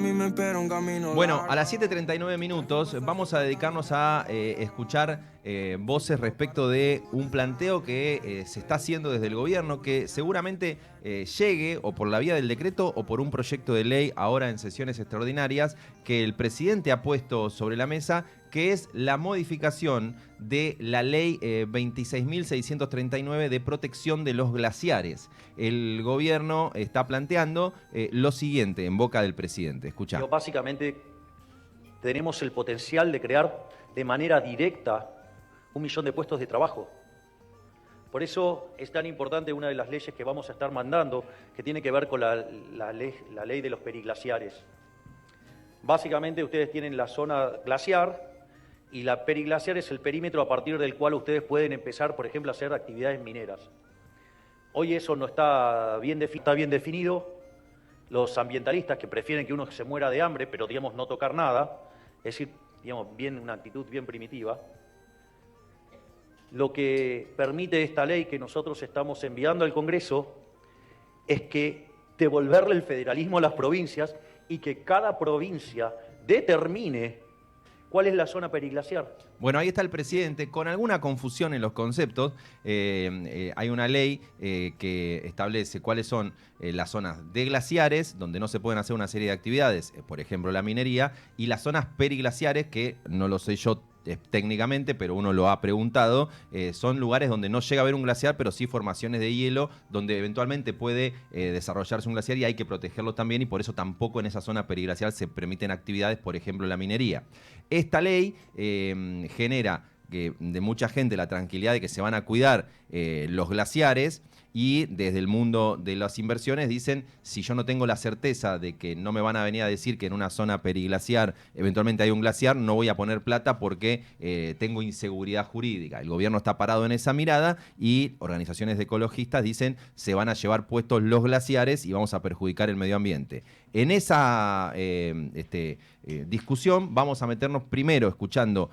mí me espera un camino Bueno, largo. a las 7:39 minutos vamos a dedicarnos a escuchar voces respecto de un planteo que se está haciendo desde el gobierno que seguramente llegue o por la vía del decreto o por un proyecto de ley ahora en sesiones extraordinarias que el presidente ha puesto sobre la mesa, que es la modificación de la ley 26.639 de protección de los glaciares. El gobierno está planteando lo siguiente en boca del presidente. Escuchá. Básicamente tenemos el potencial de crear de manera directa 1.000.000 de puestos de trabajo. Por eso es tan importante una de las leyes que vamos a estar mandando, que tiene que ver con la ley de los periglaciares. Básicamente ustedes tienen la zona glaciar y la periglaciar es el perímetro a partir del cual ustedes pueden empezar, por ejemplo, a hacer actividades mineras. Hoy eso no está bien definido. Los ambientalistas que prefieren que uno se muera de hambre, pero digamos no tocar nada, es decir, digamos, una actitud bien primitiva. Lo que permite esta ley que nosotros estamos enviando al Congreso es que devolverle el federalismo a las provincias y que cada provincia determine cuál es la zona periglaciar. Bueno, ahí está el presidente, con alguna confusión en los conceptos. Hay una ley que establece cuáles son las zonas de glaciares, donde no se pueden hacer una serie de actividades, por ejemplo la minería, y las zonas periglaciares, que no lo sé yo técnicamente, pero uno lo ha preguntado, son lugares donde no llega a haber un glaciar, pero sí formaciones de hielo, donde eventualmente puede desarrollarse un glaciar y hay que protegerlo también, y por eso tampoco en esa zona periglacial se permiten actividades, por ejemplo la minería. Esta ley genera de mucha gente la tranquilidad de que se van a cuidar los glaciares, y desde el mundo de las inversiones dicen, si yo no tengo la certeza de que no me van a venir a decir que en una zona periglaciar eventualmente hay un glaciar, no voy a poner plata porque tengo inseguridad jurídica. El gobierno está parado en esa mirada y organizaciones de ecologistas dicen, se van a llevar puestos los glaciares y vamos a perjudicar el medio ambiente. En esa discusión vamos a meternos primero escuchando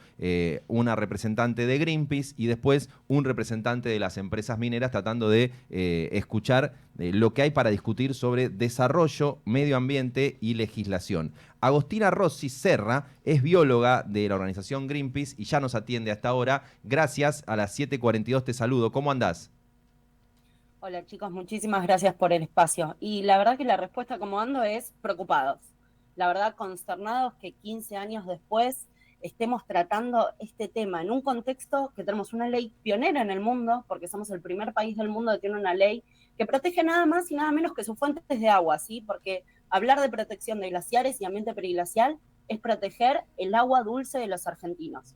una representante de Greenpeace y después un representante de las empresas mineras, tratando de escuchar lo que hay para discutir sobre desarrollo, medio ambiente y legislación. Agostina Rossi Serra es bióloga de la organización Greenpeace y ya nos atiende hasta ahora. Gracias, a las 7:42 te saludo. ¿Cómo andás? Hola chicos, muchísimas gracias por el espacio. Y la verdad que la respuesta como ando es preocupados. La verdad, consternados que 15 años después estemos tratando este tema en un contexto que tenemos una ley pionera en el mundo, porque somos el primer país del mundo que tiene una ley que protege nada más y nada menos que sus fuentes de agua, ¿sí? Porque hablar de protección de glaciares y ambiente periglacial es proteger el agua dulce de los argentinos,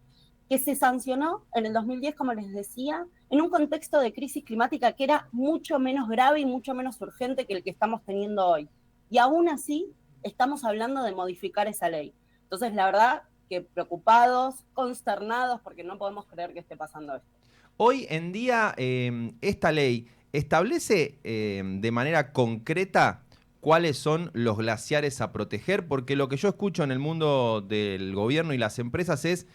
que se sancionó en el 2010, como les decía, en un contexto de crisis climática que era mucho menos grave y mucho menos urgente que el que estamos teniendo hoy. Y aún así estamos hablando de modificar esa ley. Entonces, la verdad que preocupados, consternados, porque no podemos creer que esté pasando esto. Hoy en día esta ley establece de manera concreta cuáles son los glaciares a proteger, porque lo que yo escucho en el mundo del gobierno y las empresas es,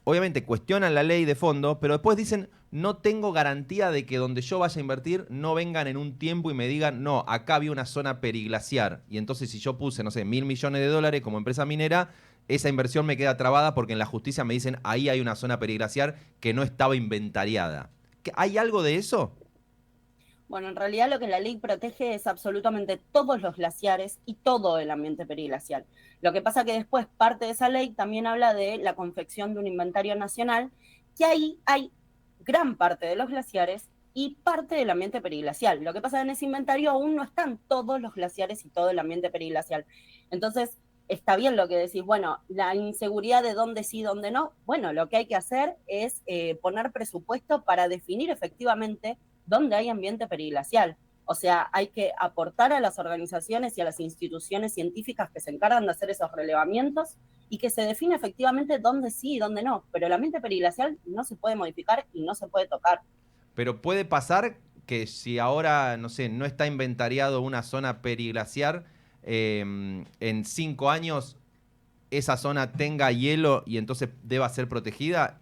obviamente cuestionan la ley de fondo, pero después dicen, no tengo garantía de que donde yo vaya a invertir no vengan en un tiempo y me digan, no, acá había una zona periglaciar, y entonces si yo puse, no sé, $1.000 millones como empresa minera, esa inversión me queda trabada porque en la justicia me dicen, ahí hay una zona periglaciar que no estaba inventariada. ¿Hay algo de eso? Bueno, en realidad lo que la ley protege es absolutamente todos los glaciares y todo el ambiente periglacial. Lo que pasa que después parte de esa ley también habla de la confección de un inventario nacional, que ahí hay gran parte de los glaciares y parte del ambiente periglacial. Lo que pasa en ese inventario aún no están todos los glaciares y todo el ambiente periglacial. Entonces, está bien lo que decís, bueno, la inseguridad de dónde sí, dónde no. Bueno, lo que hay que hacer es poner presupuesto para definir efectivamente donde hay ambiente periglacial. O sea, hay que aportar a las organizaciones y a las instituciones científicas que se encargan de hacer esos relevamientos y que se define efectivamente dónde sí y dónde no. Pero el ambiente periglacial no se puede modificar y no se puede tocar. Pero puede pasar que si ahora, no sé, no está inventariado una zona periglaciar, en 5 años esa zona tenga hielo y entonces deba ser protegida.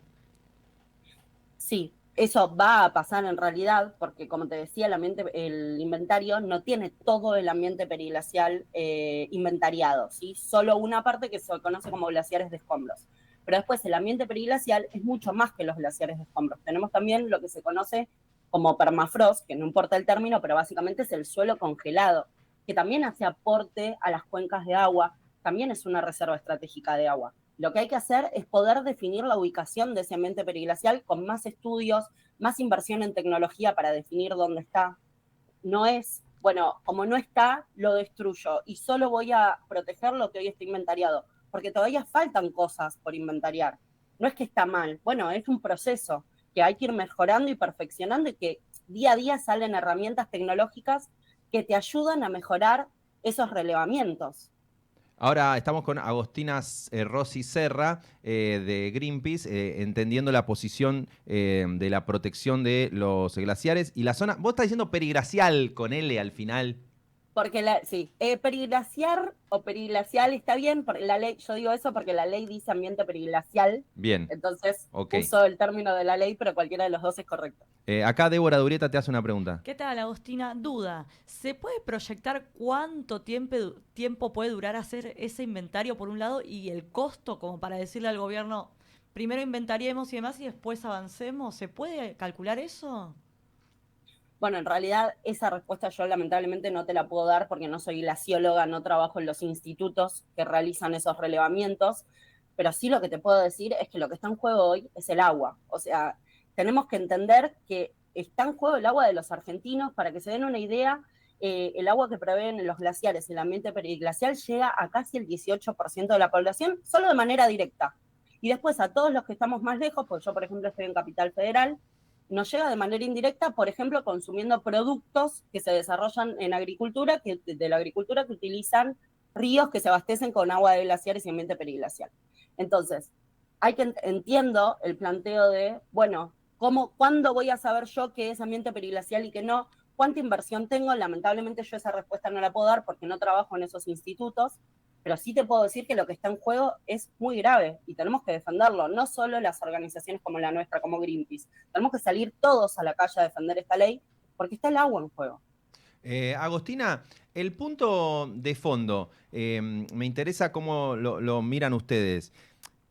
Sí, Eso va a pasar en realidad, porque como te decía, el inventario no tiene todo el ambiente periglacial inventariado, ¿sí? Solo una parte que se conoce como glaciares de escombros. Pero después el ambiente periglacial es mucho más que los glaciares de escombros. Tenemos también lo que se conoce como permafrost, que no importa el término, pero básicamente es el suelo congelado, que también hace aporte a las cuencas de agua, también es una reserva estratégica de agua. Lo que hay que hacer es poder definir la ubicación de ese ambiente periglacial con más estudios, más inversión en tecnología para definir dónde está. No es, bueno, como no está, lo destruyo y solo voy a proteger lo que hoy está inventariado, porque todavía faltan cosas por inventariar. No es que está mal, bueno, es un proceso que hay que ir mejorando y perfeccionando y que día a día salen herramientas tecnológicas que te ayudan a mejorar esos relevamientos. Ahora estamos con Agostina Rossi Serra de Greenpeace, entendiendo la posición de la protección de los glaciares y la zona. Vos estás diciendo periglacial con L al final. Porque sí, periglaciar o periglacial está bien, porque la ley, yo digo eso porque la ley dice ambiente periglacial, Bien, entonces ok. uso el término de la ley, pero cualquiera de los dos es correcto. Acá Débora Durieta te hace una pregunta. ¿Qué tal, Agostina? Duda, ¿se puede proyectar cuánto tiempo puede durar hacer ese inventario por un lado y el costo como para decirle al gobierno, primero inventariemos y demás y después avancemos? ¿Se puede calcular eso? Bueno, en realidad esa respuesta yo lamentablemente no te la puedo dar porque no soy glacióloga, no trabajo en los institutos que realizan esos relevamientos, pero sí lo que te puedo decir es que lo que está en juego hoy es el agua. O sea, tenemos que entender que está en juego el agua de los argentinos. Para que se den una idea, el agua que proveen los glaciares, el ambiente periglacial, llega a casi el 18% de la población solo de manera directa. Y después a todos los que estamos más lejos, pues yo por ejemplo estoy en Capital Federal, nos llega de manera indirecta, por ejemplo, consumiendo productos que se desarrollan en agricultura, de la agricultura que utilizan ríos que se abastecen con agua de glaciares y ambiente periglacial. Entonces, entiendo el planteo de, bueno, ¿cuándo voy a saber yo qué es ambiente periglacial y qué no? ¿Cuánta inversión tengo? Lamentablemente yo esa respuesta no la puedo dar porque no trabajo en esos institutos, pero sí te puedo decir que lo que está en juego es muy grave y tenemos que defenderlo, no solo las organizaciones como la nuestra, como Greenpeace. Tenemos que salir todos a la calle a defender esta ley porque está el agua en juego. Agostina, el punto de fondo, me interesa cómo lo miran ustedes.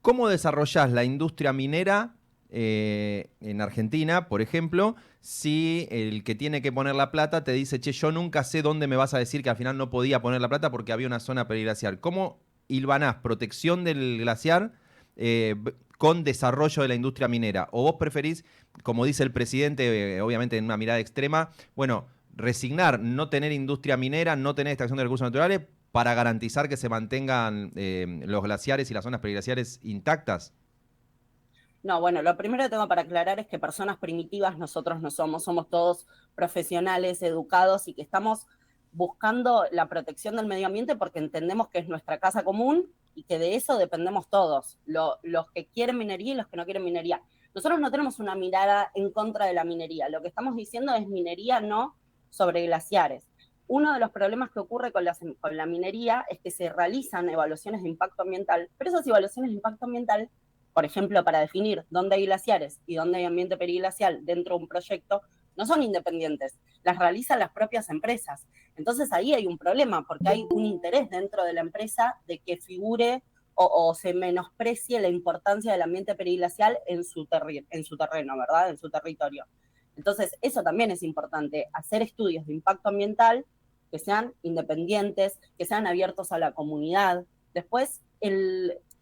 ¿Cómo desarrollás la industria minera en Argentina, por ejemplo, si el que tiene que poner la plata te dice, che, yo nunca sé dónde me vas a decir que al final no podía poner la plata porque había una zona periglaciar? ¿Cómo hilvanás protección del glaciar con desarrollo de la industria minera? ¿O vos preferís, como dice el presidente, obviamente en una mirada extrema, bueno, resignar, no tener industria minera, no tener extracción de recursos naturales para garantizar que se mantengan los glaciares y las zonas periglaciares intactas? No, bueno, lo primero que tengo para aclarar es que personas primitivas nosotros no somos, somos todos profesionales, educados y que estamos buscando la protección del medio ambiente porque entendemos que es nuestra casa común y que de eso dependemos todos, los que quieren minería y los que no quieren minería. Nosotros no tenemos una mirada en contra de la minería, lo que estamos diciendo es minería no sobre glaciares. Uno de los problemas que ocurre con la minería es que se realizan evaluaciones de impacto ambiental, pero esas evaluaciones de impacto ambiental, por ejemplo, para definir dónde hay glaciares y dónde hay ambiente periglacial dentro de un proyecto, no son independientes, las realizan las propias empresas. Entonces ahí hay un problema, porque hay un interés dentro de la empresa de que figure o se menosprecie la importancia del ambiente periglacial en su terreno, ¿verdad? En su territorio. Entonces, eso también es importante, hacer estudios de impacto ambiental que sean independientes, que sean abiertos a la comunidad. Después,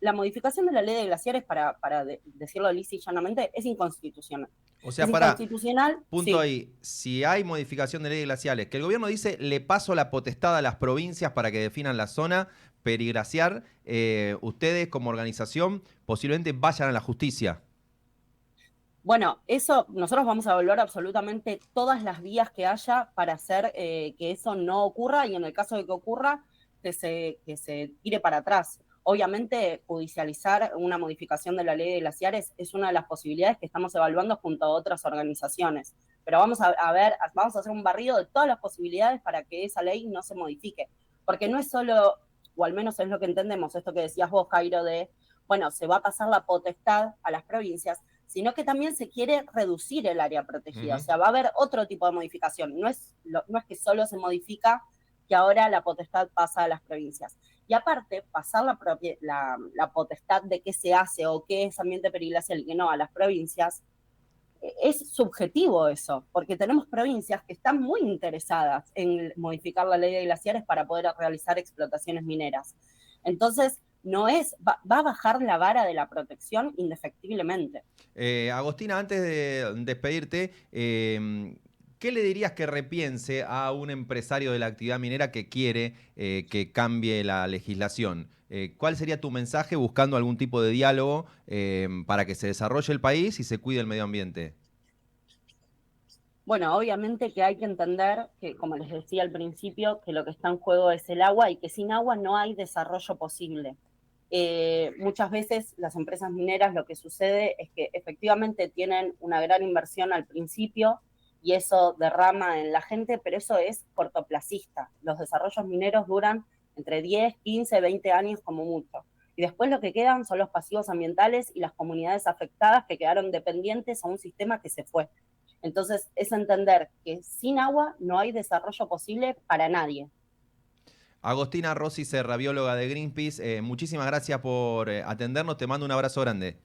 la modificación de la ley de glaciares, para decirlo lisa y llanamente, es inconstitucional. O sea, es para inconstitucional, punto sí. ahí, si hay modificación de ley de glaciales, que el gobierno dice, le paso la potestad a las provincias para que definan la zona periglaciar, ustedes como organización posiblemente vayan a la justicia. Bueno, eso nosotros vamos a evaluar absolutamente todas las vías que haya para hacer que eso no ocurra y en el caso de que ocurra, que se tire para atrás. Obviamente, judicializar una modificación de la ley de glaciares es una de las posibilidades que estamos evaluando junto a otras organizaciones. Pero vamos a hacer un barrido de todas las posibilidades para que esa ley no se modifique. Porque no es solo, o al menos es lo que entendemos, esto que decías vos, Jairo, de, bueno, se va a pasar la potestad a las provincias. sino que también se quiere reducir el área protegida. O sea, va a haber otro tipo de modificación. No es que solo se modifica que ahora la potestad pasa a las provincias. Y aparte, pasar la potestad de qué se hace o qué es ambiente periglacial y qué no a las provincias, es subjetivo eso, porque tenemos provincias que están muy interesadas en modificar la ley de glaciares para poder realizar explotaciones mineras. Entonces, va a bajar la vara de la protección indefectiblemente. Agostina, antes de despedirte, ¿qué le dirías que repiense a un empresario de la actividad minera que quiere que cambie la legislación? ¿Cuál sería tu mensaje buscando algún tipo de diálogo para que se desarrolle el país y se cuide el medio ambiente? Bueno, obviamente que hay que entender que, como les decía al principio, que lo que está en juego es el agua y que sin agua no hay desarrollo posible. Muchas veces las empresas mineras lo que sucede es que efectivamente tienen una gran inversión al principio y eso derrama en la gente, pero eso es cortoplacista. Los desarrollos mineros duran entre 10, 15, 20 años como mucho. Y después lo que quedan son los pasivos ambientales y las comunidades afectadas que quedaron dependientes a un sistema que se fue. Entonces, es entender que sin agua no hay desarrollo posible para nadie. Agostina Rossi Serra, bióloga de Greenpeace, muchísimas gracias por atendernos. Te mando un abrazo grande.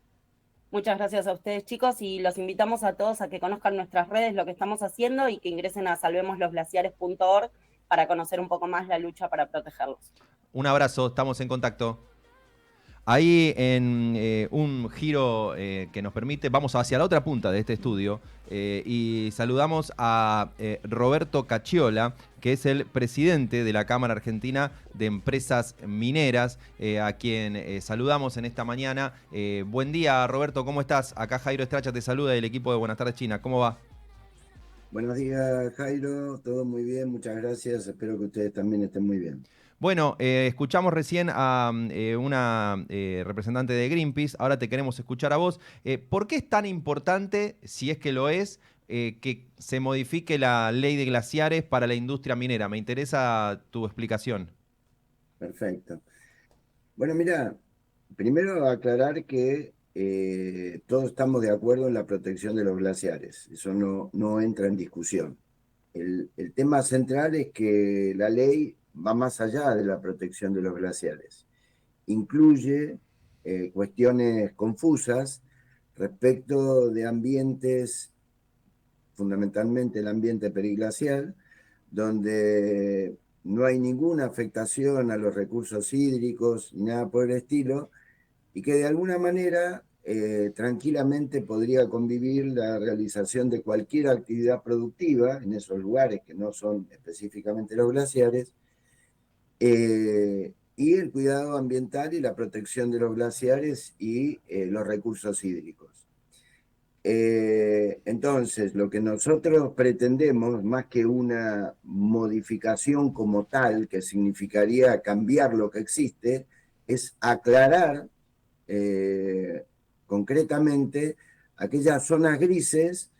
Muchas gracias a ustedes, chicos, y los invitamos a todos a que conozcan nuestras redes, lo que estamos haciendo, y que ingresen a salvemoslosglaciares.org para conocer un poco más la lucha para protegerlos. Un abrazo, estamos en contacto. Ahí en un giro que nos permite, vamos hacia la otra punta de este estudio y saludamos a Roberto Cacciola, que es el presidente de la Cámara Argentina de Empresas Mineras, a quien saludamos en esta mañana. Buen día, Roberto, ¿cómo estás? Acá Jairo Estracha te saluda del equipo de Buenas tardes China. ¿Cómo va? Buenos días, Jairo. Todo muy bien, muchas gracias. Espero que ustedes también estén muy bien. Bueno, escuchamos recién a una representante de Greenpeace, ahora te queremos escuchar a vos. ¿Por qué es tan importante, si es que lo es, que se modifique la ley de glaciares para la industria minera? Me interesa tu explicación. Perfecto. Bueno, mira, primero aclarar que todos estamos de acuerdo en la protección de los glaciares. Eso no entra en discusión. El tema central es que la ley va más allá de la protección de los glaciares. Incluye cuestiones confusas respecto de ambientes, fundamentalmente el ambiente periglacial, donde no hay ninguna afectación a los recursos hídricos ni nada por el estilo, y que de alguna manera tranquilamente podría convivir la realización de cualquier actividad productiva en esos lugares que no son específicamente los glaciares, y el cuidado ambiental y la protección de los glaciares y los recursos hídricos. Entonces, lo que nosotros pretendemos, más que una modificación como tal, que significaría cambiar lo que existe, es aclarar concretamente aquellas zonas grises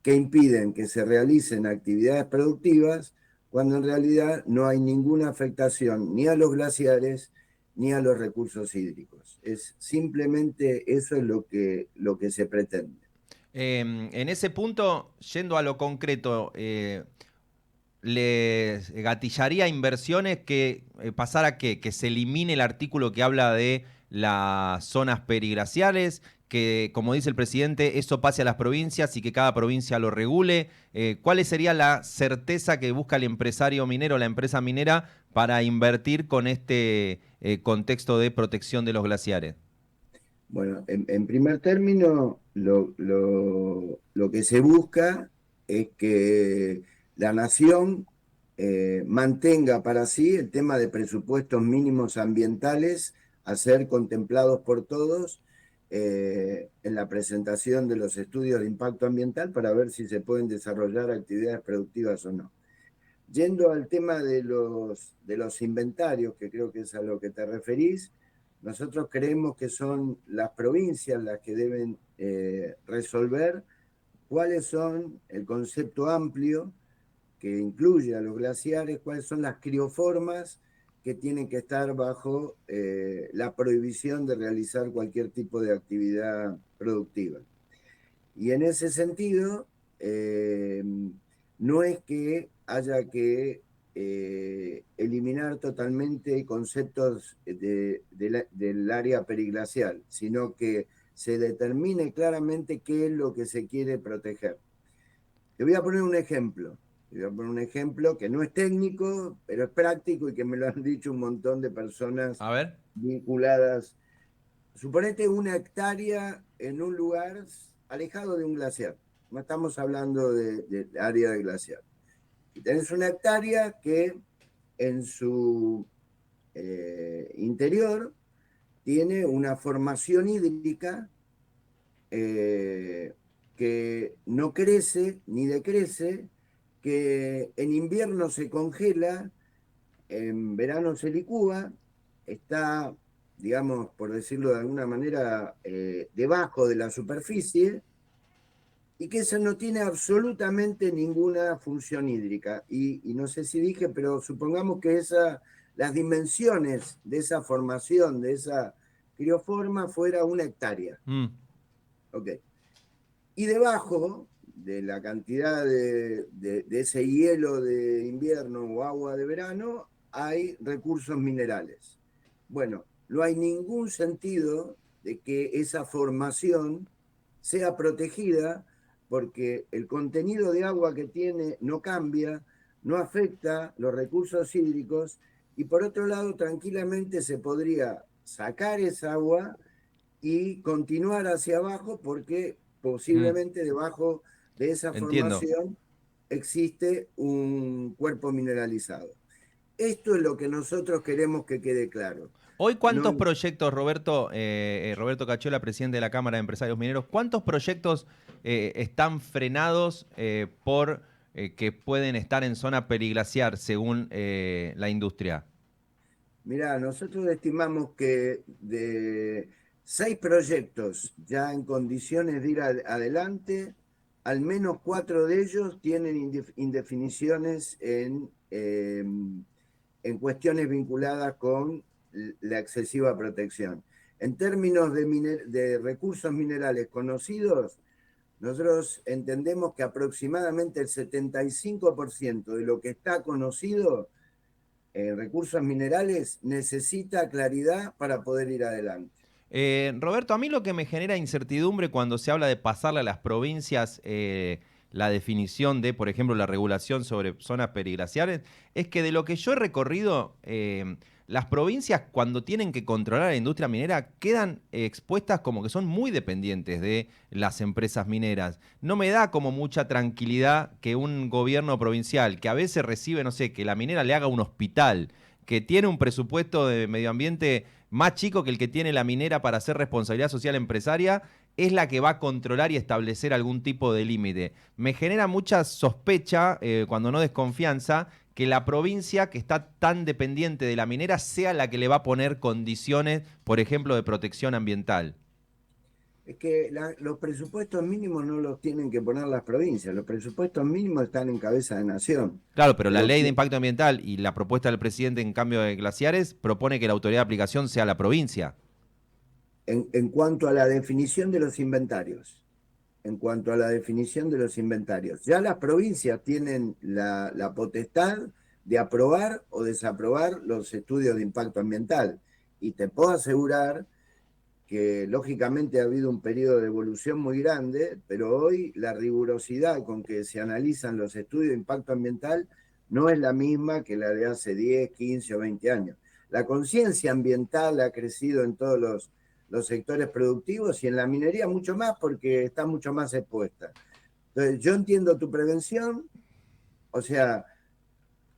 que impiden que se realicen actividades productivas cuando en realidad no hay ninguna afectación ni a los glaciares ni a los recursos hídricos. Es simplemente eso es lo que se pretende. En ese punto, yendo a lo concreto, ¿les gatillaría inversiones que pasara que se elimine el artículo que habla de las zonas periglaciales, que, como dice el presidente, eso pase a las provincias y que cada provincia lo regule? ¿Cuál sería la certeza que busca el empresario minero, la empresa minera, para invertir con este contexto de protección de los glaciares? Bueno, en primer término, lo que se busca es que la nación mantenga para sí el tema de presupuestos mínimos ambientales a ser contemplados por todos en la presentación de los estudios de impacto ambiental para ver si se pueden desarrollar actividades productivas o no. Yendo al tema de los inventarios, que creo que es a lo que te referís, nosotros creemos que son las provincias las que deben resolver cuáles son el concepto amplio que incluye a los glaciares, cuáles son las crioformas que tienen que estar bajo la prohibición de realizar cualquier tipo de actividad productiva. Y en ese sentido, no es que haya que eliminar totalmente conceptos del área periglacial, sino que se determine claramente qué es lo que se quiere proteger. Te voy a poner un ejemplo. Te voy a poner un ejemplo que no es técnico, pero es práctico y que me lo han dicho un montón de personas A ver. vinculadas. Suponete 1 hectárea en un lugar alejado de un glaciar. No estamos hablando de área de glaciar. Y tenés 1 hectárea que en su interior tiene una formación hídrica que no crece ni decrece, que en invierno se congela, en verano se licúa, está, digamos, por decirlo de alguna manera, debajo de la superficie, y que eso no tiene absolutamente ninguna función hídrica. Y no sé si dije, pero supongamos que las dimensiones de esa formación, de esa crioforma, fuera 1 hectárea. Ok. Y debajo de la cantidad de ese hielo de invierno o agua de verano, hay recursos minerales. Bueno, no hay ningún sentido de que esa formación sea protegida porque el contenido de agua que tiene no cambia, no afecta los recursos hídricos y por otro lado tranquilamente se podría sacar esa agua y continuar hacia abajo porque posiblemente debajo de esa Entiendo. formación existe un cuerpo mineralizado. Esto es lo que nosotros queremos que quede claro. Hoy, No, ¿cuántos proyectos, Roberto, Roberto Cacciola, presidente de la Cámara de Empresarios Mineros, cuántos proyectos están frenados por que pueden estar en zona periglaciar según la industria? mirá, nosotros estimamos que de 6 proyectos ya en condiciones de ir adelante, al menos 4 de ellos tienen indefiniciones en cuestiones vinculadas con la excesiva protección. En términos de recursos minerales conocidos, nosotros entendemos que aproximadamente el 75% de lo que está conocido en recursos minerales necesita claridad para poder ir adelante. Roberto, a mí lo que me genera incertidumbre cuando se habla de pasarle a las provincias la definición de, por ejemplo, la regulación sobre zonas periglaciares, es que de lo que yo he recorrido, las provincias cuando tienen que controlar la industria minera quedan expuestas como que son muy dependientes de las empresas mineras. No me da como mucha tranquilidad que un gobierno provincial que a veces recibe, no sé, que la minera le haga un hospital, que tiene un presupuesto de medio ambiente más chico que el que tiene la minera para hacer responsabilidad social empresaria, es la que va a controlar y establecer algún tipo de límite. Me genera mucha sospecha, cuando no desconfianza, que la provincia que está tan dependiente de la minera sea la que le va a poner condiciones, por ejemplo, de protección ambiental. Es que los presupuestos mínimos no los tienen que poner las provincias, los presupuestos mínimos están en cabeza de nación. Claro, pero la Lo ley de que, impacto ambiental y la propuesta del presidente en cambio de glaciares propone que la autoridad de aplicación sea la provincia. en cuanto a la definición de los inventarios, en cuanto a la definición de los inventarios, ya las provincias tienen la potestad de aprobar o desaprobar los estudios de impacto ambiental. Y te puedo asegurar que lógicamente ha habido un periodo de evolución muy grande, pero hoy la rigurosidad con que se analizan los estudios de impacto ambiental no es la misma que la de hace 10, 15 o 20 años. La conciencia ambiental ha crecido en todos los sectores productivos y en la minería mucho más porque está mucho más expuesta. Entonces, yo entiendo tu prevención, o sea,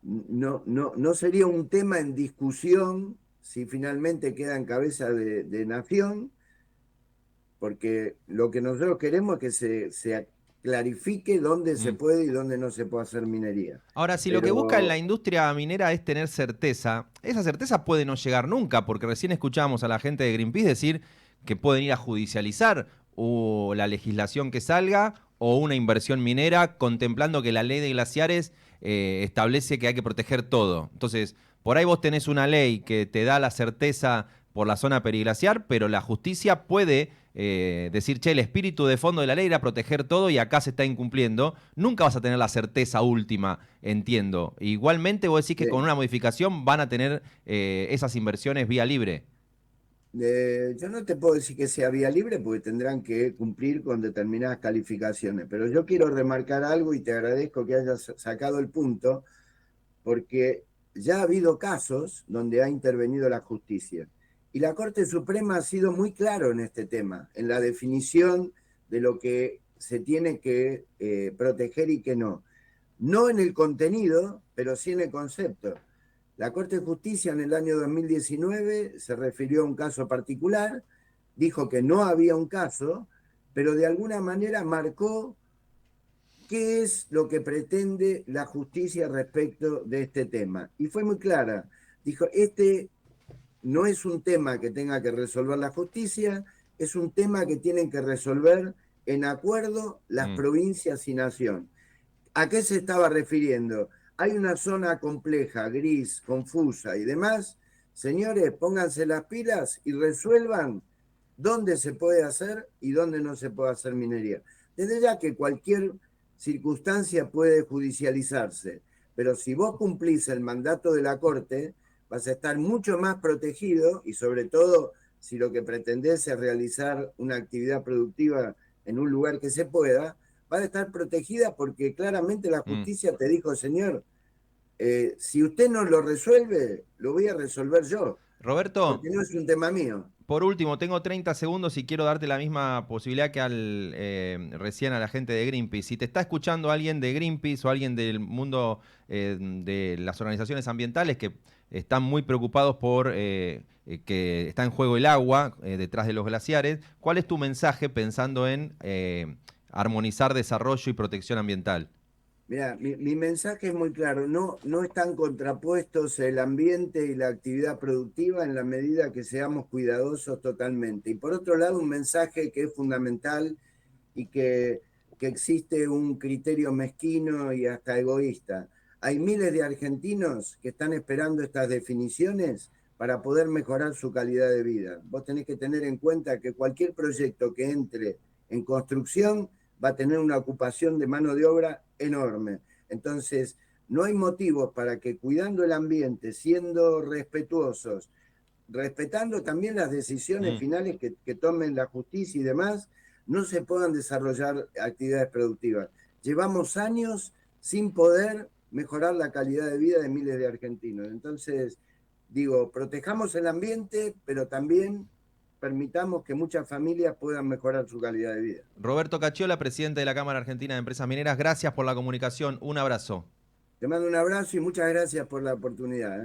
no sería un tema en discusión si finalmente queda en cabeza de nación, porque lo que nosotros queremos es que se clarifique dónde se Mm. puede y dónde no se puede hacer minería. Ahora, si lo que busca en la Pero industria minera es tener certeza, esa certeza puede no llegar nunca, porque recién escuchábamos a la gente de Greenpeace decir que pueden ir a judicializar o la legislación que salga o una inversión minera, contemplando que la ley de glaciares establece que hay que proteger todo. Entonces, por ahí vos tenés una ley que te da la certeza por la zona periglaciar, pero la justicia puede decir, che, el espíritu de fondo de la ley era proteger todo y acá se está incumpliendo, nunca vas a tener la certeza última, entiendo. Igualmente vos decís que con una modificación van a tener esas inversiones vía libre. Yo no te puedo decir que sea vía libre porque tendrán que cumplir con determinadas calificaciones, pero yo quiero remarcar algo y te agradezco que hayas sacado el punto, porque ya ha habido casos donde ha intervenido la justicia y la Corte Suprema ha sido muy claro en este tema, en la definición de lo que se tiene que proteger y que no. No en el contenido, pero sí en el concepto. La Corte de Justicia en el año 2019 se refirió a un caso particular, dijo que no había un caso, pero de alguna manera marcó qué es lo que pretende la justicia respecto de este tema. Y fue muy clara. Dijo, este no es un tema que tenga que resolver la justicia, es un tema que tienen que resolver en acuerdo las provincias y nación. ¿A qué se estaba refiriendo? Hay una zona compleja, gris, confusa y demás. Señores, pónganse las pilas y resuelvan dónde se puede hacer y dónde no se puede hacer minería. Desde ya que cualquier circunstancia puede judicializarse, pero si vos cumplís el mandato de la Corte, vas a estar mucho más protegido y sobre todo si lo que pretendés es realizar una actividad productiva en un lugar que se pueda, va a estar protegida porque claramente la justicia te dijo, señor, si usted no lo resuelve, lo voy a resolver yo. Roberto, porque no es un tema mío. por último, tengo 30 segundos y quiero darte la misma posibilidad que recién a la gente de Greenpeace. Si te está escuchando alguien de Greenpeace o alguien del mundo de las organizaciones ambientales que están muy preocupados por que está en juego el agua detrás de los glaciares, ¿cuál es tu mensaje pensando en armonizar desarrollo y protección ambiental? Mira, mi mensaje es muy claro, no están contrapuestos el ambiente y la actividad productiva en la medida que seamos cuidadosos totalmente. Y por otro lado, un mensaje que es fundamental y que existe un criterio mezquino y hasta egoísta. Hay miles de argentinos que están esperando estas definiciones para poder mejorar su calidad de vida. Vos tenés que tener en cuenta que cualquier proyecto que entre en construcción va a tener una ocupación de mano de obra enorme. Entonces, no hay motivos para que cuidando el ambiente, siendo respetuosos, respetando también las decisiones finales que tomen la justicia y demás, no se puedan desarrollar actividades productivas. Llevamos años sin poder mejorar la calidad de vida de miles de argentinos. Entonces, digo, protejamos el ambiente, pero también permitamos que muchas familias puedan mejorar su calidad de vida. Roberto Cacciola, presidente de la Cámara Argentina de Empresas Mineras, gracias por la comunicación. Un abrazo. Te mando un abrazo y muchas gracias por la oportunidad.